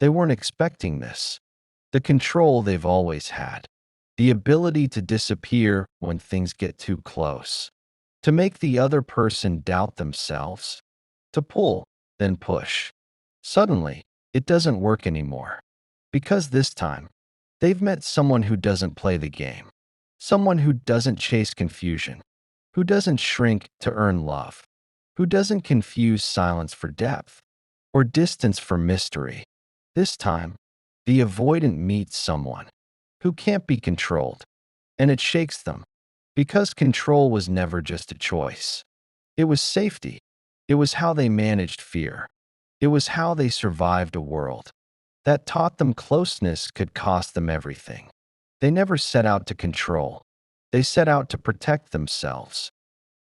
They weren't expecting this. The control they've always had. The ability to disappear when things get too close. To make the other person doubt themselves. To pull, then push. Suddenly, it doesn't work anymore. Because this time, they've met someone who doesn't play the game. Someone who doesn't chase confusion. Who doesn't shrink to earn love. Who doesn't confuse silence for depth. Or distance for mystery. This time, the avoidant meets someone who can't be controlled. And it shakes them. Because control was never just a choice. It was safety. It was how they managed fear. It was how they survived a world that taught them closeness could cost them everything. They never set out to control. They set out to protect themselves.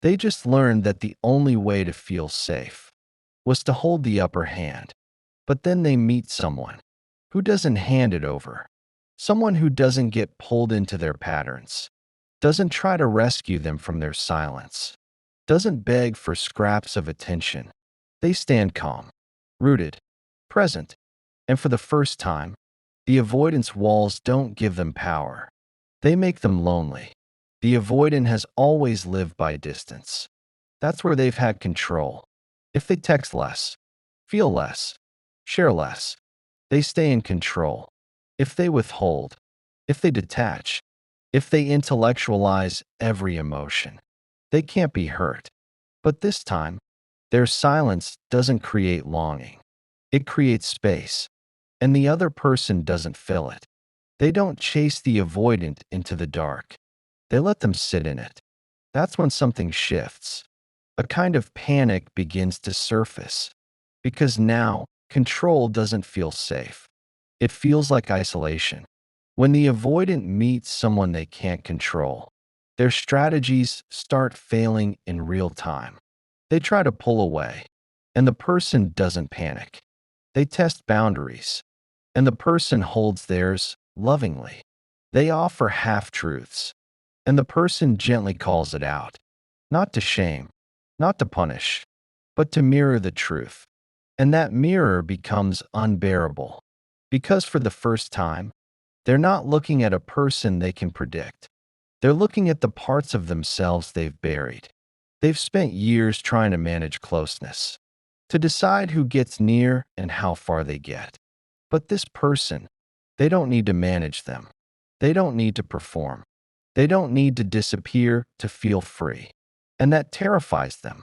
They just learned that the only way to feel safe was to hold the upper hand. But then they meet someone who doesn't hand it over. Someone who doesn't get pulled into their patterns. Doesn't try to rescue them from their silence. Doesn't beg for scraps of attention. They stand calm, rooted, present, and for the first time, the avoidance walls don't give them power. They make them lonely. The avoidant has always lived by distance. That's where they've had control. If they text less, feel less, share less, they stay in control. If they withhold, if they detach, if they intellectualize every emotion, they can't be hurt. But this time, their silence doesn't create longing. It creates space, and the other person doesn't fill it. They don't chase the avoidant into the dark. They let them sit in it. That's when something shifts. A kind of panic begins to surface. Because now, control doesn't feel safe. It feels like isolation. When the avoidant meets someone they can't control, their strategies start failing in real time. They try to pull away, and the person doesn't panic. They test boundaries, and the person holds theirs lovingly. They offer half-truths, and the person gently calls it out. Not to shame, not to punish, but to mirror the truth. And that mirror becomes unbearable. Because for the first time, they're not looking at a person they can predict. They're looking at the parts of themselves they've buried. They've spent years trying to manage closeness, to decide who gets near and how far they get. But this person, they don't need to manage them. They don't need to perform. They don't need to disappear to feel free. And that terrifies them.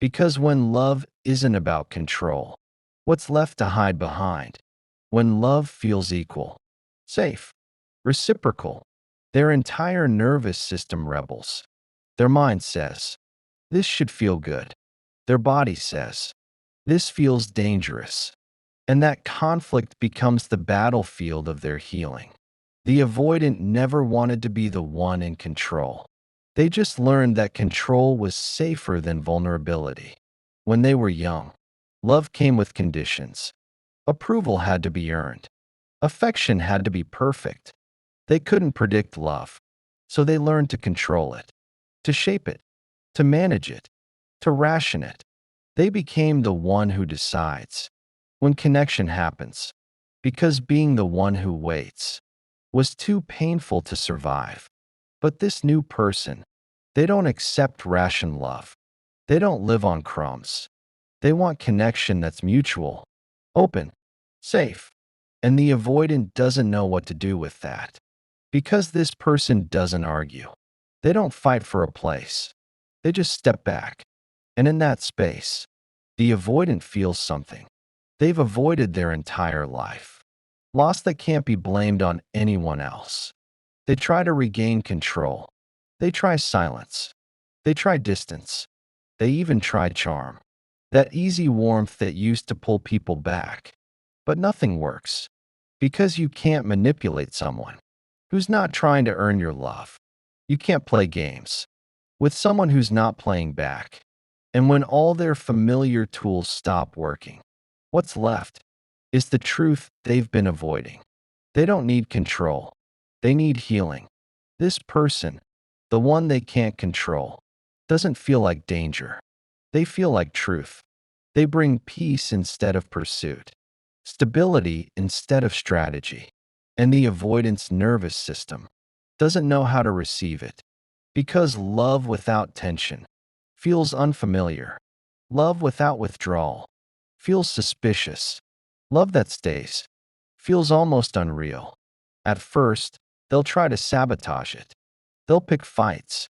Because when love isn't about control, what's left to hide behind? When love feels equal, safe, reciprocal, their entire nervous system rebels. Their mind says, this should feel good. Their body says, this feels dangerous. And that conflict becomes the battlefield of their healing. The avoidant never wanted to be the one in control. They just learned that control was safer than vulnerability. When they were young, love came with conditions. Approval had to be earned. Affection had to be perfect. They couldn't predict love, so they learned to control it, to shape it, to manage it, to ration it. They became the one who decides when connection happens, because being the one who waits was too painful to survive. But this new person, they don't accept ration love. They don't live on crumbs. They want connection that's mutual, open, safe. And the avoidant doesn't know what to do with that. Because this person doesn't argue. They don't fight for a place. They just step back. And in that space, the avoidant feels something they've avoided their entire life. Loss that can't be blamed on anyone else. They try to regain control. They try silence. They try distance. They even try charm. That easy warmth that used to pull people back. But nothing works. Because you can't manipulate someone who's not trying to earn your love. You can't play games with someone who's not playing back. And when all their familiar tools stop working, what's left is the truth they've been avoiding. They don't need control. They need healing. This person, the one they can't control, doesn't feel like danger. They feel like truth. They bring peace instead of pursuit. stability instead of strategy. And the avoidance nervous system doesn't know how to receive it because love without tension feels unfamiliar. Love without withdrawal feels suspicious. Love that stays feels almost unreal. At first, they'll try to sabotage it. They'll pick fights.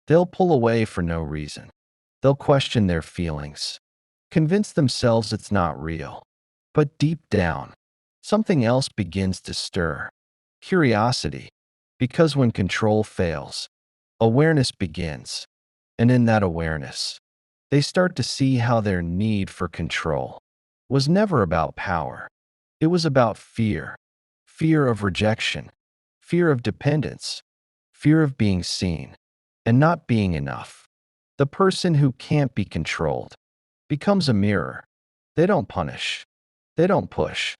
They'll pull away for no reason. They'll question their feelings, convince themselves it's not real. But deep down, something else begins to stir. Curiosity. Because when control fails, awareness begins. And in that awareness, they start to see how their need for control was never about power. It was about fear. Fear of rejection, fear of dependence, fear of being seen and not being enough. The person who can't be controlled becomes a mirror. They don't punish. They don't push.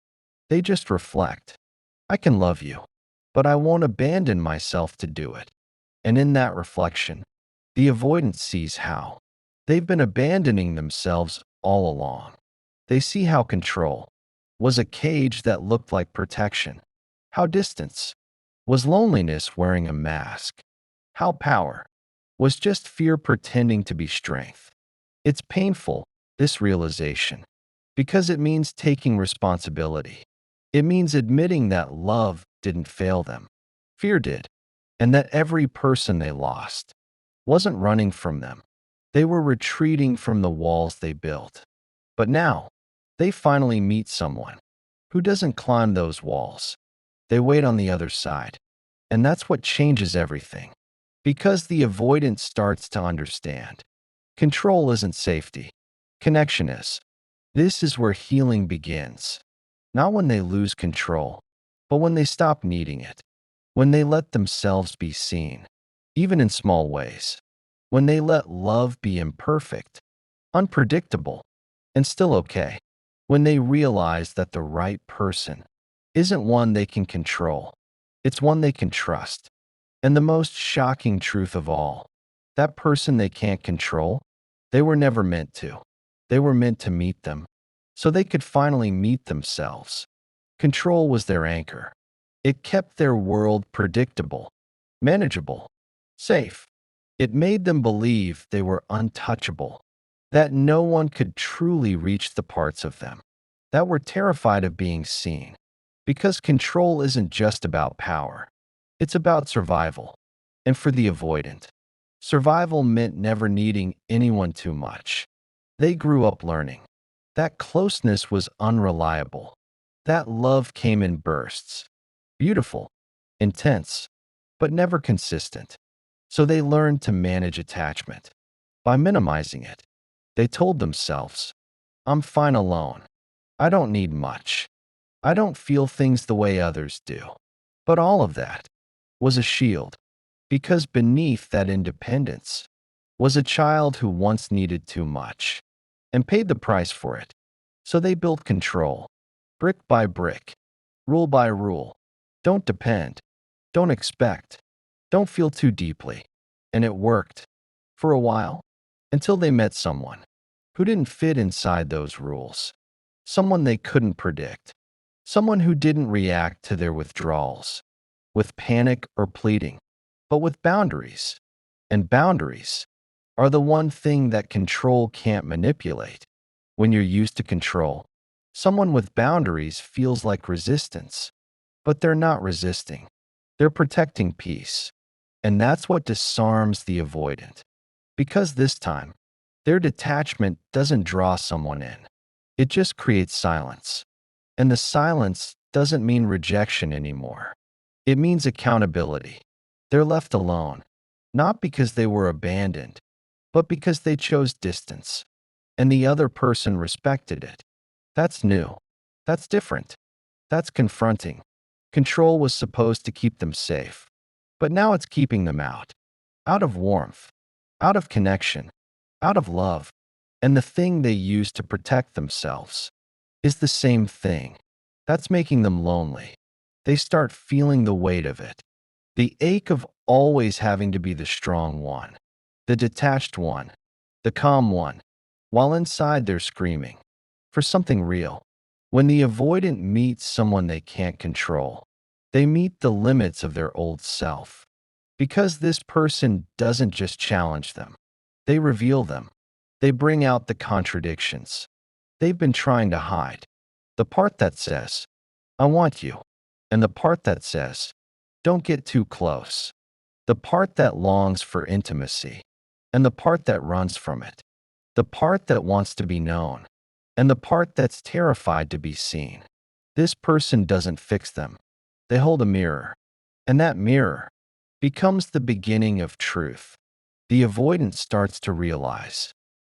They just reflect. I can love you, but I won't abandon myself to do it. And in that reflection, the avoidant sees how they've been abandoning themselves all along. They see how control was a cage that looked like protection, how distance was loneliness wearing a mask, how power was just fear pretending to be strength. It's painful, this realization, because it means taking responsibility. It means admitting that love didn't fail them, fear did, and that every person they lost wasn't running from them. They were retreating from the walls they built. But now, they finally meet someone who doesn't climb those walls. They wait on the other side. And that's what changes everything. Because the avoidant starts to understand. Control isn't safety. Connection is. This is where healing begins. Not when they lose control, but when they stop needing it. When they let themselves be seen, even in small ways. When they let love be imperfect, unpredictable, and still okay. When they realize that the right person isn't one they can control, it's one they can trust. And the most shocking truth of all, that person they can't control, they were never meant to. They were meant to meet them, so they could finally meet themselves. Control was their anchor. It kept their world predictable, manageable, safe. It made them believe they were untouchable, that no one could truly reach the parts of them that were terrified of being seen. Because control isn't just about power, it's about survival. And for the avoidant, survival meant never needing anyone too much. They grew up learning that closeness was unreliable, that love came in bursts, beautiful, intense, but never consistent. So they learned to manage attachment by minimizing it. They told themselves, I'm fine alone. I don't need much. I don't feel things the way others do. But all of that was a shield, because beneath that independence was a child who once needed too much and paid the price for it. So they built control, brick by brick, rule by rule. Don't depend. Don't expect. Don't feel too deeply. And it worked for a while until they met someone who didn't fit inside those rules, someone they couldn't predict, someone who didn't react to their withdrawals with panic or pleading, but with boundaries. And boundaries are the one thing that control can't manipulate. When you're used to control, someone with boundaries feels like resistance, but they're not resisting. They're protecting peace. And that's what disarms the avoidant. Because this time, their detachment doesn't draw someone in. It just creates silence. And the silence doesn't mean rejection anymore. It means accountability. They're left alone, not because they were abandoned, but because they chose distance. And the other person respected it. That's new. That's different. That's confronting. Control was supposed to keep them safe. But now it's keeping them out of warmth, out of connection, out of love. And the thing they use to protect themselves is the same thing. That's making them lonely. They start feeling the weight of it. The ache of always having to be the strong one, the detached one, the calm one, while inside they're screaming for something real. When the avoidant meets someone they can't control, they meet the limits of their old self. Because this person doesn't just challenge them, they reveal them. They bring out the contradictions they've been trying to hide. The part that says, I want you, and the part that says, don't get too close. The part that longs for intimacy, and the part that runs from it. The part that wants to be known, and the part that's terrified to be seen. This person doesn't fix them. They hold a mirror, and that mirror becomes the beginning of truth. The avoidant starts to realize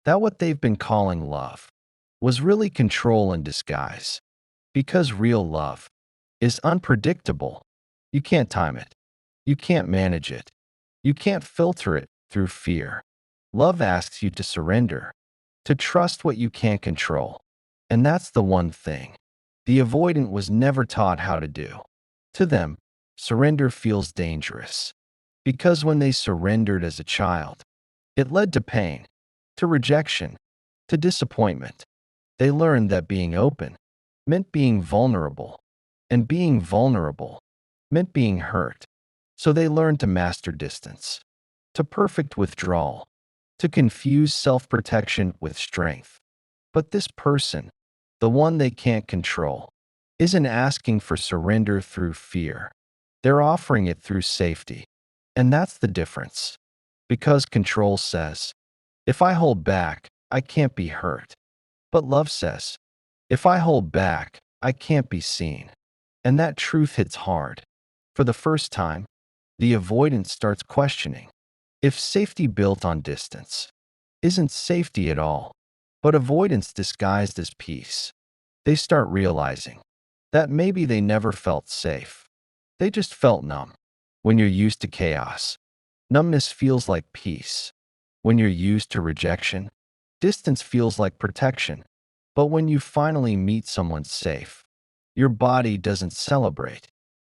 that what they've been calling love was really control in disguise. Because real love is unpredictable. You can't time it. You can't manage it. You can't filter it through fear. Love asks you to surrender, to trust what you can't control. And that's the one thing the avoidant was never taught how to do. To them, surrender feels dangerous. Because when they surrendered as a child, it led to pain, to rejection, to disappointment. They learned that being open meant being vulnerable, and being vulnerable meant being hurt. So they learned to master distance, to perfect withdrawal, to confuse self-protection with strength. But this person, the one they can't control, isn't asking for surrender through fear. They're offering it through safety. And that's the difference. Because control says, if I hold back, I can't be hurt. But love says, if I hold back, I can't be seen. And that truth hits hard. For the first time, the avoidant starts questioning if safety built on distance isn't safety at all, but avoidance disguised as peace. They start realizing that maybe they never felt safe. They just felt numb. When you're used to chaos, numbness feels like peace. When you're used to rejection, distance feels like protection. But when you finally meet someone safe, your body doesn't celebrate.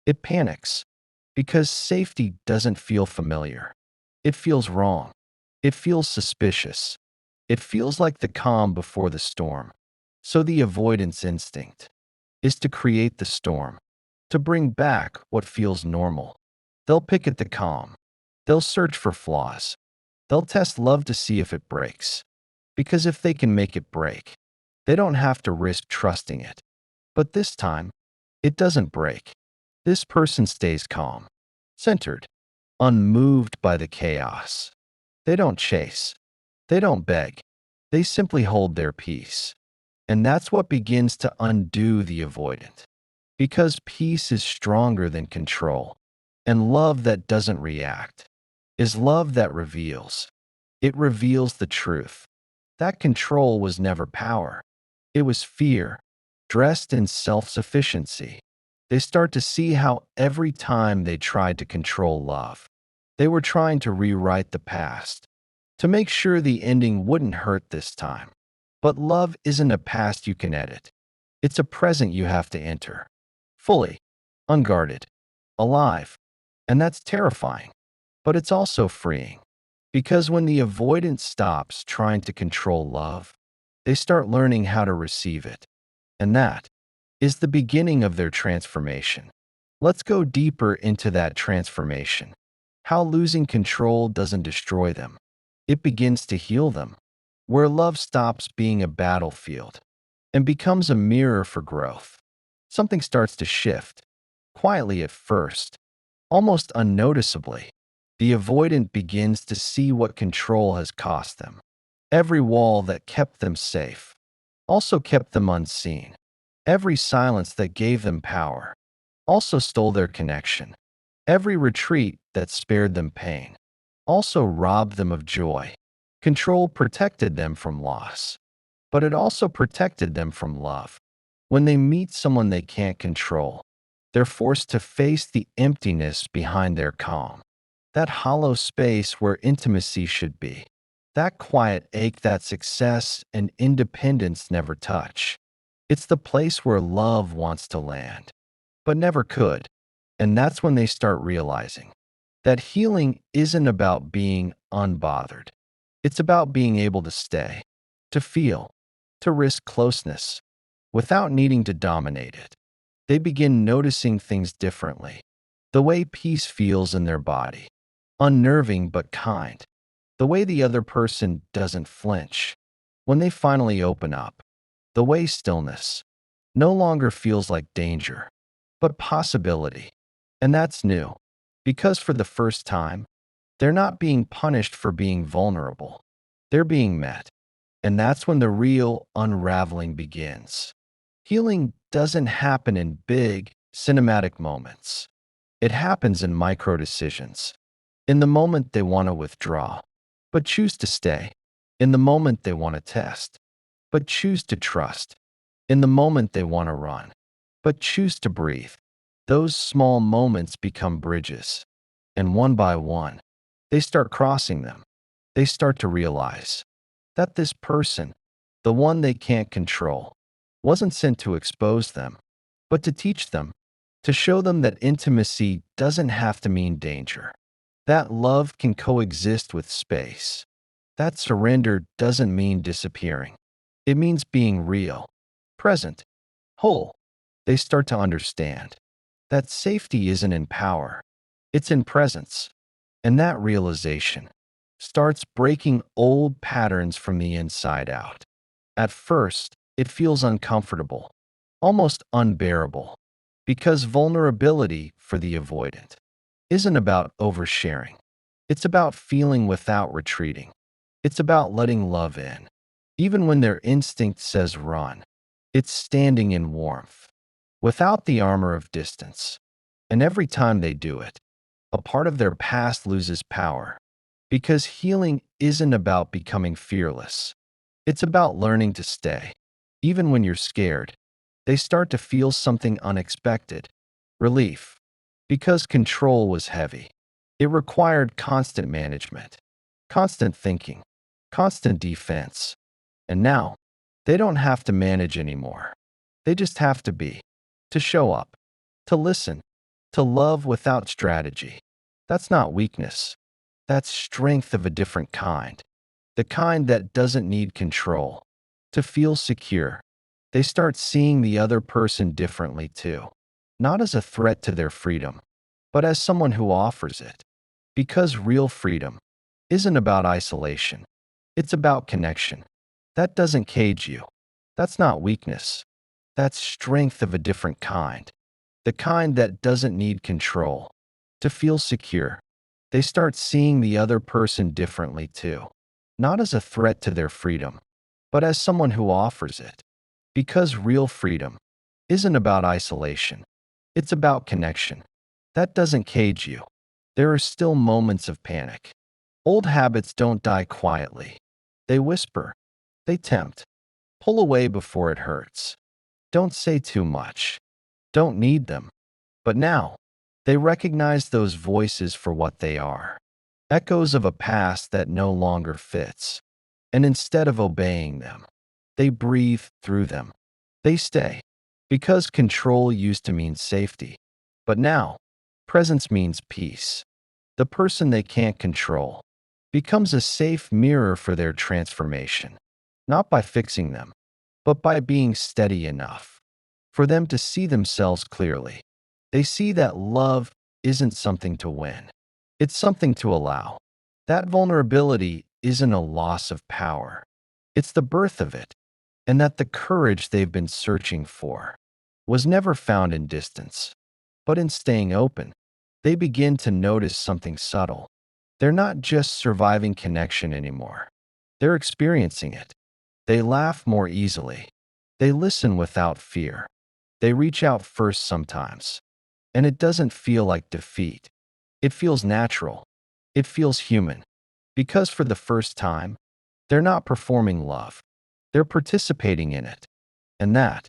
It panics. Because safety doesn't feel familiar. It feels wrong. It feels suspicious. It feels like the calm before the storm. So the avoidance instinct is to create the storm, to bring back what feels normal. They'll pick at the calm. They'll search for flaws. They'll test love to see if it breaks. Because if they can make it break, they don't have to risk trusting it. But this time, it doesn't break. This person stays calm, centered, unmoved by the chaos. They don't chase. They don't beg. They simply hold their peace. And that's what begins to undo the avoidant. Because peace is stronger than control. And love that doesn't react is love that reveals. It reveals the truth. That control was never power. It was fear, dressed in self-sufficiency. They start to see how every time they tried to control love, they were trying to rewrite the past, to make sure the ending wouldn't hurt this time. But love isn't a past you can edit. It's a present you have to enter. Fully, unguarded, alive. And that's terrifying. But it's also freeing. Because when the avoidant stops trying to control love, they start learning how to receive it. And that is the beginning of their transformation. Let's go deeper into that transformation. How losing control doesn't destroy them. It begins to heal them. Where love stops being a battlefield and becomes a mirror for growth. Something starts to shift, quietly at first, almost unnoticeably. The avoidant begins to see what control has cost them. Every wall that kept them safe also kept them unseen. Every silence that gave them power also stole their connection. Every retreat that spared them pain also robbed them of joy. Control protected them from loss, but it also protected them from love. When they meet someone they can't control, they're forced to face the emptiness behind their calm. That hollow space where intimacy should be. That quiet ache that success and independence never touch. It's the place where love wants to land, but never could. And that's when they start realizing that healing isn't about being unbothered. It's about being able to stay, to feel, to risk closeness, without needing to dominate it. They begin noticing things differently. The way peace feels in their body, unnerving but kind. The way the other person doesn't flinch when they finally open up. The way stillness no longer feels like danger, but possibility. And that's new, because for the first time, they're not being punished for being vulnerable. They're being met. And that's when the real unraveling begins. Healing doesn't happen in big, cinematic moments. It happens in micro decisions. In the moment they want to withdraw, but choose to stay. In the moment they want to test, but choose to trust. In the moment they want to run, but choose to breathe. Those small moments become bridges. And one by one, they start crossing them. They start to realize that this person, the one they can't control, wasn't sent to expose them, but to teach them, to show them that intimacy doesn't have to mean danger, that love can coexist with space, that surrender doesn't mean disappearing. It means being real, present, whole. They start to understand that safety isn't in power, it's in presence. And that realization starts breaking old patterns from the inside out. At first, it feels uncomfortable, almost unbearable, because vulnerability for the avoidant isn't about oversharing. It's about feeling without retreating. It's about letting love in, even when their instinct says run. It's standing in warmth, without the armor of distance. And every time they do it, a part of their past loses power. Because healing isn't about becoming fearless. It's about learning to stay. Even when you're scared, they start to feel something unexpected. Relief. Because control was heavy. It required constant management, constant thinking, constant defense. And now, they don't have to manage anymore. They just have to be, to show up, to listen, to love without strategy. That's not weakness. That's strength of a different kind. The kind that doesn't need control. To feel secure, they start seeing the other person differently too. Not as a threat to their freedom, but as someone who offers it. Because real freedom isn't about isolation. It's about connection. That doesn't cage you. That's not weakness. That's strength of a different kind. The kind that doesn't need control. To feel secure, they start seeing the other person differently too. Not as a threat to their freedom, but as someone who offers it. Because real freedom isn't about isolation. It's about connection. That doesn't cage you. There are still moments of panic. Old habits don't die quietly. They whisper. They tempt. Pull away before it hurts. Don't say too much. Don't need them. But now, they recognize those voices for what they are. Echoes of a past that no longer fits. And instead of obeying them, they breathe through them. They stay. Because control used to mean safety. But now, presence means peace. The person they can't control becomes a safe mirror for their transformation. Not by fixing them, but by being steady enough for them to see themselves clearly. They see that love isn't something to win. It's something to allow. That vulnerability isn't a loss of power. It's the birth of it. And that the courage they've been searching for was never found in distance, but in staying open. They begin to notice something subtle. They're not just surviving connection anymore. They're experiencing it. They laugh more easily. They listen without fear. They reach out first sometimes. And it doesn't feel like defeat. It feels natural. It feels human. Because for the first time, they're not performing love. They're participating in it. And that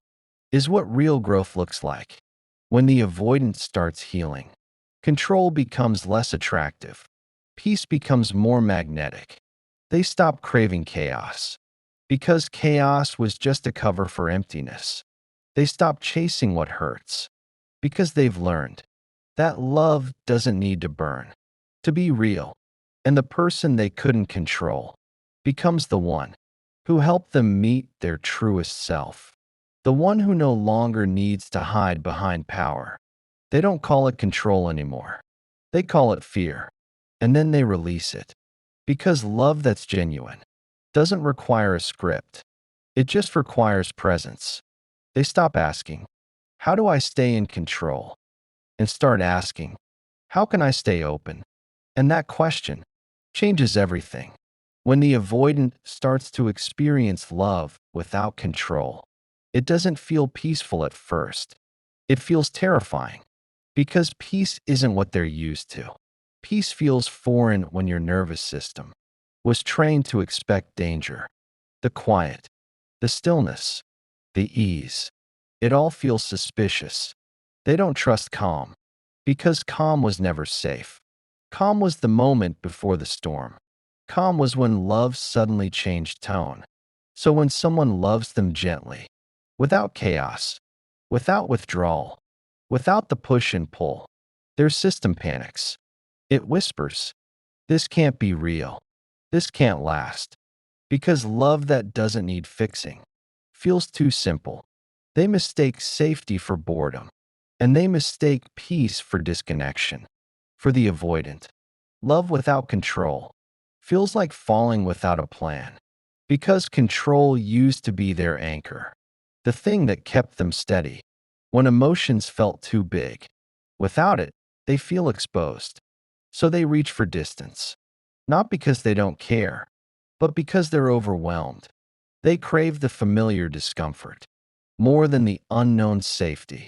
is what real growth looks like. When the avoidance starts healing, control becomes less attractive. Peace becomes more magnetic. They stop craving chaos. Because chaos was just a cover for emptiness. They stop chasing what hurts. Because they've learned that love doesn't need to burn to be real. And the person they couldn't control becomes the one who helped them meet their truest self. the one who no longer needs to hide behind power. They don't call it control anymore. They call it fear. And then they release it. Because love that's genuine doesn't require a script. It just requires presence. They stop asking, how do I stay in control? And start asking, how can I stay open? And that question changes everything. When the avoidant starts to experience love without control, it doesn't feel peaceful at first. It feels terrifying because peace isn't what they're used to. Peace feels foreign when your nervous system was trained to expect danger. The quiet, the stillness, the ease. It all feels suspicious. They don't trust calm because calm was never safe. Calm was the moment before the storm. Calm was when love suddenly changed tone. So when someone loves them gently, without chaos, without withdrawal, without the push and pull, their system panics. It whispers, this can't be real. This can't last. Because love that doesn't need fixing feels too simple. They mistake safety for boredom, and they mistake peace for disconnection. For the avoidant, love without control feels like falling without a plan, because control used to be their anchor, the thing that kept them steady when emotions felt too big. Without it, they feel exposed, so they reach for distance, not because they don't care, but because they're overwhelmed. They crave the familiar discomfort more than the unknown safety.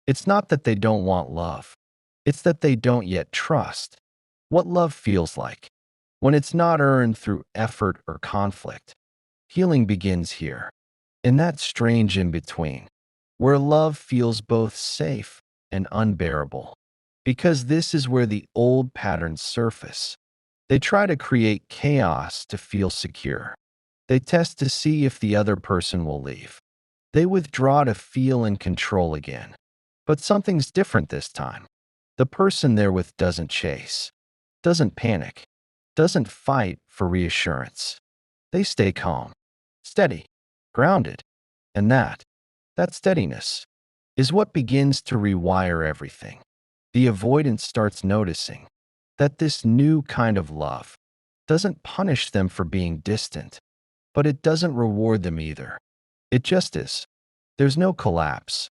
It's not that they don't want love, it's that they don't yet trust what love feels like when it's not earned through effort or conflict. Healing begins here, in that strange in between, where love feels both safe and unbearable. Because this is where the old patterns surface. They try to create chaos to feel secure. They test to see if the other person will leave. They withdraw to feel in control again. But something's different this time. The person they're with doesn't chase, doesn't panic, doesn't fight for reassurance. They stay calm, steady, grounded. And that steadiness, is what begins to rewire everything. The avoidance starts noticing that this new kind of love doesn't punish them for being distant, but it doesn't reward them either. It just is. There's no collapse,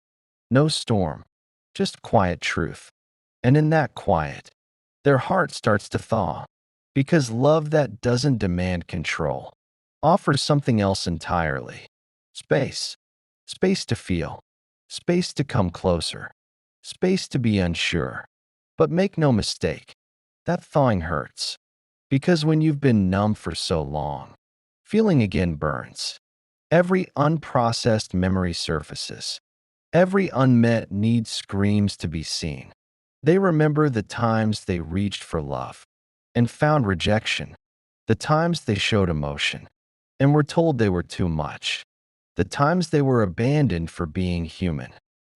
no storm, just quiet truth. And in that quiet, their heart starts to thaw, because love that doesn't demand control offers something else entirely. Space. Space to feel. Space to come closer. Space to be unsure. But make no mistake, that thawing hurts. Because when you've been numb for so long, feeling again burns. Every unprocessed memory surfaces. Every unmet need screams to be seen. They remember the times they reached for love and found rejection, the times they showed emotion and were told they were too much, the times they were abandoned for being human.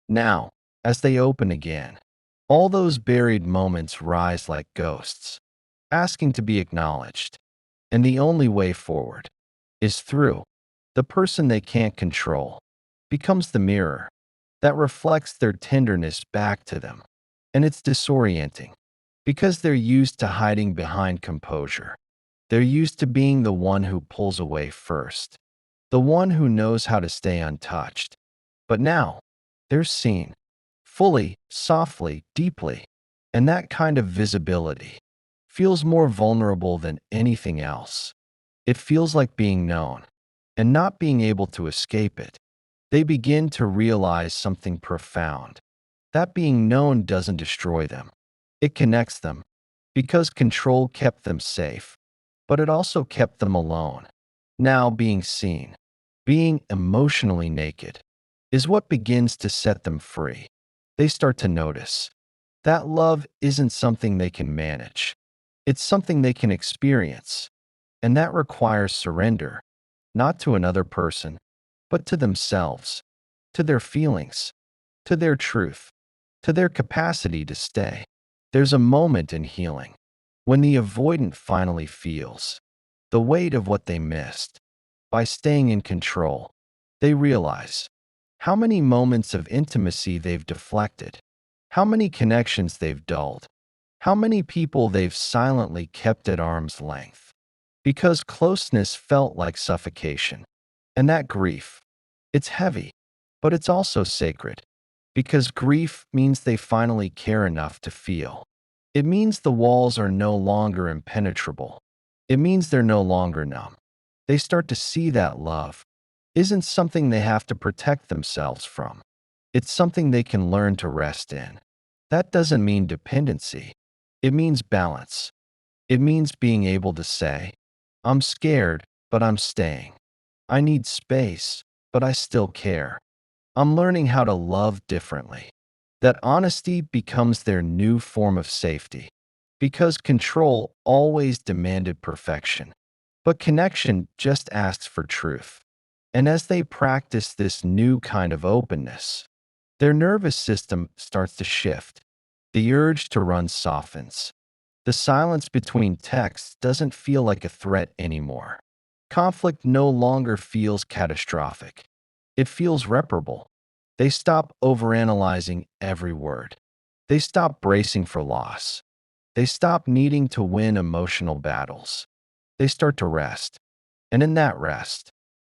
Now, as they open again, all those buried moments rise like ghosts, asking to be acknowledged. And the only way forward is through. The person they can't control becomes the mirror that reflects their tenderness back to them. And it's disorienting because they're used to hiding behind composure. They're used to being the one who pulls away first, the one who knows how to stay untouched. But now, they're seen, fully, softly, deeply, and that kind of visibility feels more vulnerable than anything else. It feels like being known, and not being able to escape it. They begin to realize something profound. That being known doesn't destroy them. It connects them, because control kept them safe, but it also kept them alone. Now being seen, being emotionally naked, is what begins to set them free. They start to notice that love isn't something they can manage. It's something they can experience, and that requires surrender, not to another person, but to themselves, to their feelings, to their truth, to their capacity to stay. There's a moment in healing when the avoidant finally feels the weight of what they missed. By staying in control, they realize how many moments of intimacy they've deflected, how many connections they've dulled, how many people they've silently kept at arm's length. Because closeness felt like suffocation. And that grief, it's heavy, but it's also sacred. Because grief means they finally care enough to feel. It means the walls are no longer impenetrable. It means they're no longer numb. They start to see that love isn't something they have to protect themselves from. It's something they can learn to rest in. That doesn't mean dependency. It means balance. It means being able to say, I'm scared, but I'm staying. I need space, but I still care. I'm learning how to love differently. That honesty becomes their new form of safety. Because control always demanded perfection. But connection just asks for truth. And as they practice this new kind of openness, their nervous system starts to shift. The urge to run softens. The silence between texts doesn't feel like a threat anymore. Conflict no longer feels catastrophic. It feels reparable. They stop overanalyzing every word. They stop bracing for loss. They stop needing to win emotional battles. They start to rest. And in that rest,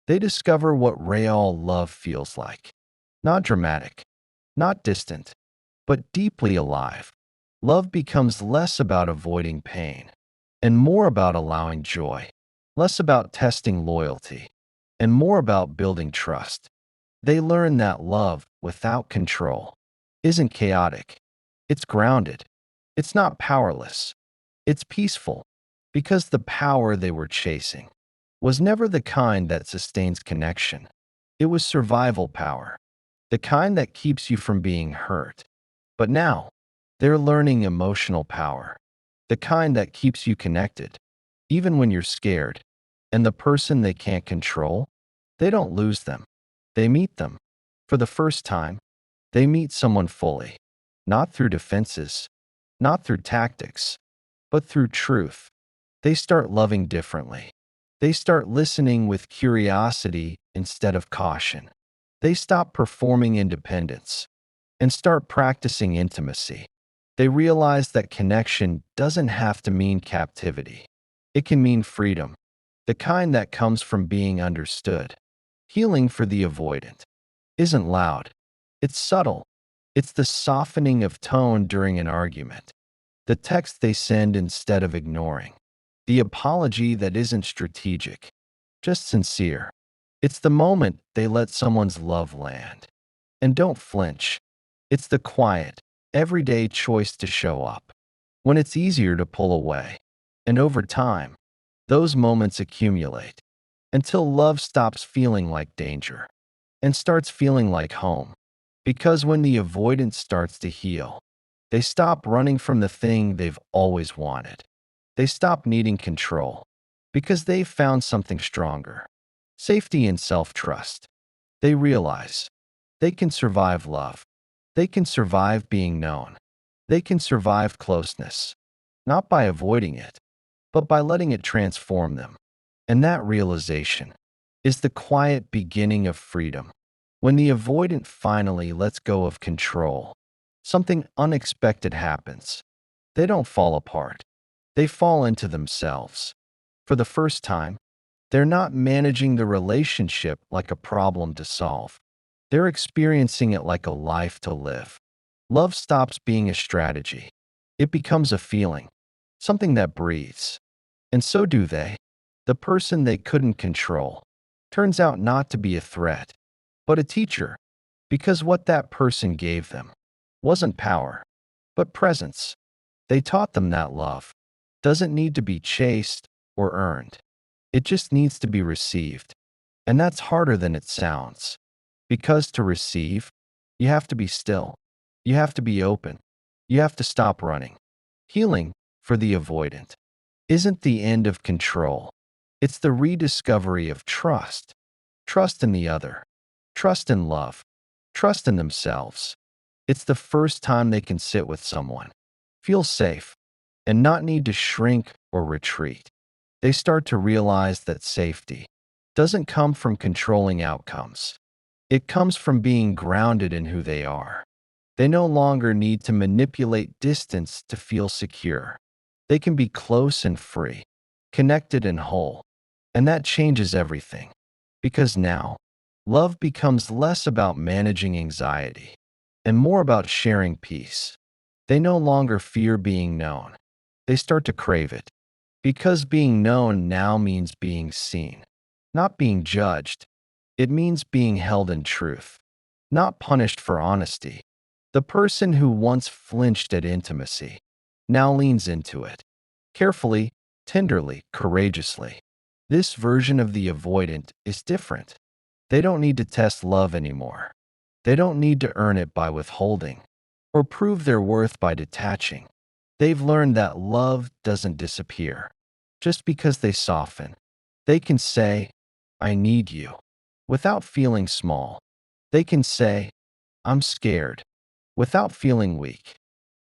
they discover what real love feels like. Not dramatic, not distant, but deeply alive. Love becomes less about avoiding pain and more about allowing joy, less about testing loyalty and more about building trust. They learn that love without control isn't chaotic. It's grounded. It's not powerless. It's peaceful because the power they were chasing was never the kind that sustains connection. It was survival power, the kind that keeps you from being hurt. But now, they're learning emotional power, the kind that keeps you connected, even when you're scared. And the person they can't control, they don't lose them. They meet them. For the first time, they meet someone fully, not through defenses, not through tactics, but through truth. They start loving differently. They start listening with curiosity instead of caution. They stop performing independence and start practicing intimacy. They realize that connection doesn't have to mean captivity. It can mean freedom, the kind that comes from being understood. Healing for the avoidant isn't loud. It's subtle. It's the softening of tone during an argument, the text they send instead of ignoring, the apology that isn't strategic, just sincere. It's the moment they let someone's love land. And don't flinch. It's the quiet, everyday choice to show up when it's easier to pull away. And over time, those moments accumulate until love stops feeling like danger and starts feeling like home. Because when the avoidance starts to heal, they stop running from the thing they've always wanted. They stop needing control because they've found something stronger, safety and self-trust. They realize they can survive love. They can survive being known. They can survive closeness, not by avoiding it, but by letting it transform them. And that realization is the quiet beginning of freedom. When the avoidant finally lets go of control, something unexpected happens. They don't fall apart. They fall into themselves. For the first time, they're not managing the relationship like a problem to solve. They're experiencing it like a life to live. Love stops being a strategy. It becomes a feeling, something that breathes. And so do they. The person they couldn't control turns out not to be a threat, but a teacher, because what that person gave them wasn't power, but presence. They taught them that love doesn't need to be chased or earned. It just needs to be received. And that's harder than it sounds. Because to receive, you have to be still. You have to be open. You have to stop running. Healing, for the avoidant, isn't the end of control. It's the rediscovery of trust. Trust in the other. Trust in love. Trust in themselves. It's the first time they can sit with someone, feel safe, and not need to shrink or retreat. They start to realize that safety doesn't come from controlling outcomes. It comes from being grounded in who they are. They no longer need to manipulate distance to feel secure. They can be close and free, connected and whole. And that changes everything. Because now, love becomes less about managing anxiety and more about sharing peace. They no longer fear being known. They start to crave it. Because being known now means being seen, not being judged. It means being held in truth, not punished for honesty. The person who once flinched at intimacy now leans into it, carefully, tenderly, courageously. This version of the avoidant is different. They don't need to test love anymore. They don't need to earn it by withholding or prove their worth by detaching. They've learned that love doesn't disappear just because they soften. They can say, I need you, without feeling small. They can say, I'm scared, without feeling weak.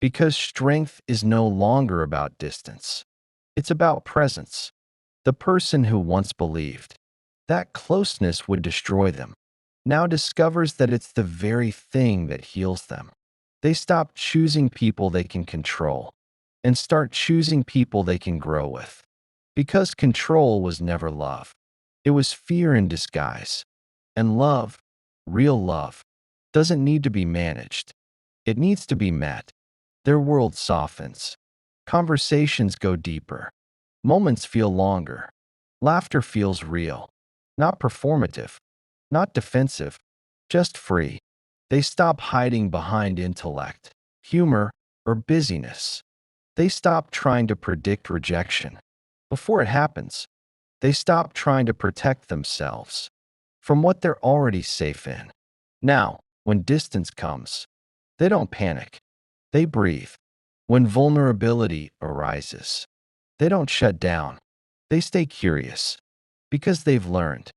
Because strength is no longer about distance. It's about presence. The person who once believed that closeness would destroy them now discovers that it's the very thing that heals them. They stop choosing people they can control and start choosing people they can grow with. Because control was never love. It was fear in disguise. And love, real love, doesn't need to be managed. It needs to be met. Their world softens. Conversations go deeper. Moments feel longer. Laughter feels real. Not performative. Not defensive. Just free. They stop hiding behind intellect, humor, or busyness. They stop trying to predict rejection before it happens. They stop trying to protect themselves from what they're already safe in. Now, when distance comes, they don't panic. They breathe. When vulnerability arises, they don't shut down. They stay curious because they've learned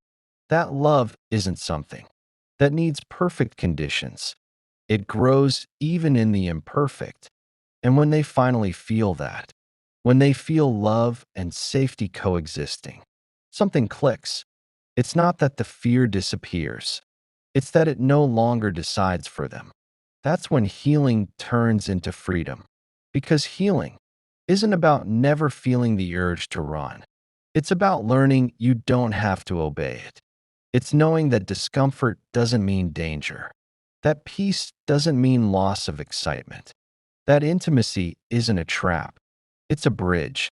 that love isn't something that needs perfect conditions. It grows even in the imperfect. And when they finally feel that, when they feel love and safety coexisting, something clicks. It's not that the fear disappears. It's that it no longer decides for them. That's when healing turns into freedom. Because healing isn't about never feeling the urge to run. It's about learning you don't have to obey it. It's knowing that discomfort doesn't mean danger. That peace doesn't mean loss of excitement. That intimacy isn't a trap. It's a bridge.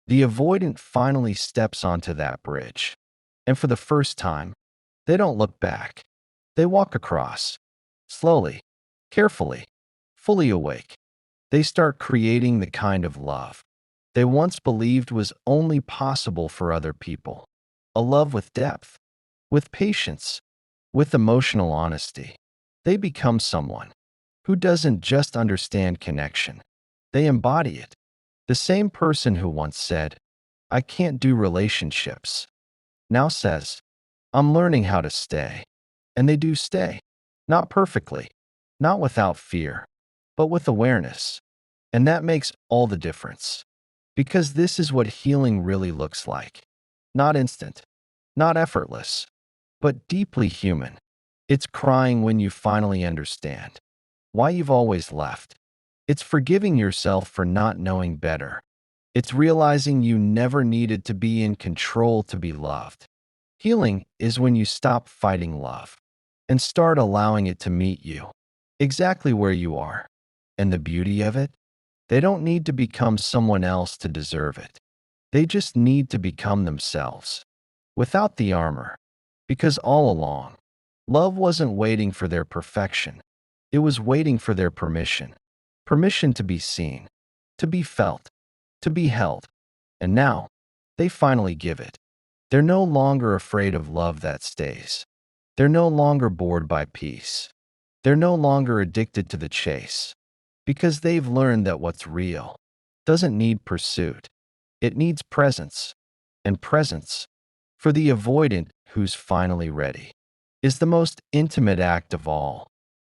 The avoidant finally steps onto that bridge. And for the first time, they don't look back. They walk across, slowly, carefully, fully awake. They start creating the kind of love they once believed was only possible for other people. A love with depth, with patience, with emotional honesty. They become someone who doesn't just understand connection, they embody it. The same person who once said, I can't do relationships, now says, I'm learning how to stay. And they do stay. Not perfectly, not without fear, but with awareness. And that makes all the difference. Because this is what healing really looks like. Not instant, not effortless, but deeply human. It's crying when you finally understand why you've always left. It's forgiving yourself for not knowing better. It's realizing you never needed to be in control to be loved. Healing is when you stop fighting love and start allowing it to meet you exactly where you are. And the beauty of it, they don't need to become someone else to deserve it. They just need to become themselves, without the armor. Because all along, love wasn't waiting for their perfection. It was waiting for their permission. Permission to be seen, to be felt, to be held. And now, they finally give it. They're no longer afraid of love that stays. They're no longer bored by peace. They're no longer addicted to the chase. Because they've learned that what's real doesn't need pursuit. It needs presence. And presence, for the avoidant who's finally ready, is the most intimate act of all.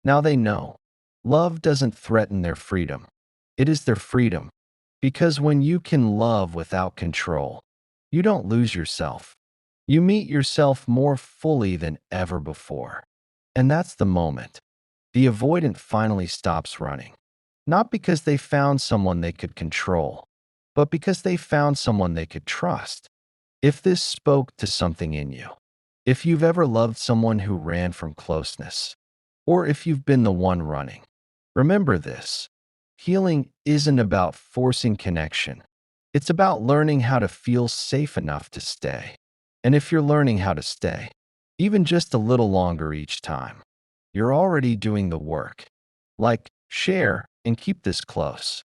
Now they know love doesn't threaten their freedom. It is their freedom. Because when you can love without control, you don't lose yourself. You meet yourself more fully than ever before. And that's the moment the avoidant finally stops running. Not because they found someone they could control, but because they found someone they could trust. If this spoke to something in you, if you've ever loved someone who ran from closeness, or if you've been the one running, remember this. Healing isn't about forcing connection. It's about learning how to feel safe enough to stay. And if you're learning how to stay, even just a little longer each time, you're already doing the work. Like, share, and keep this close.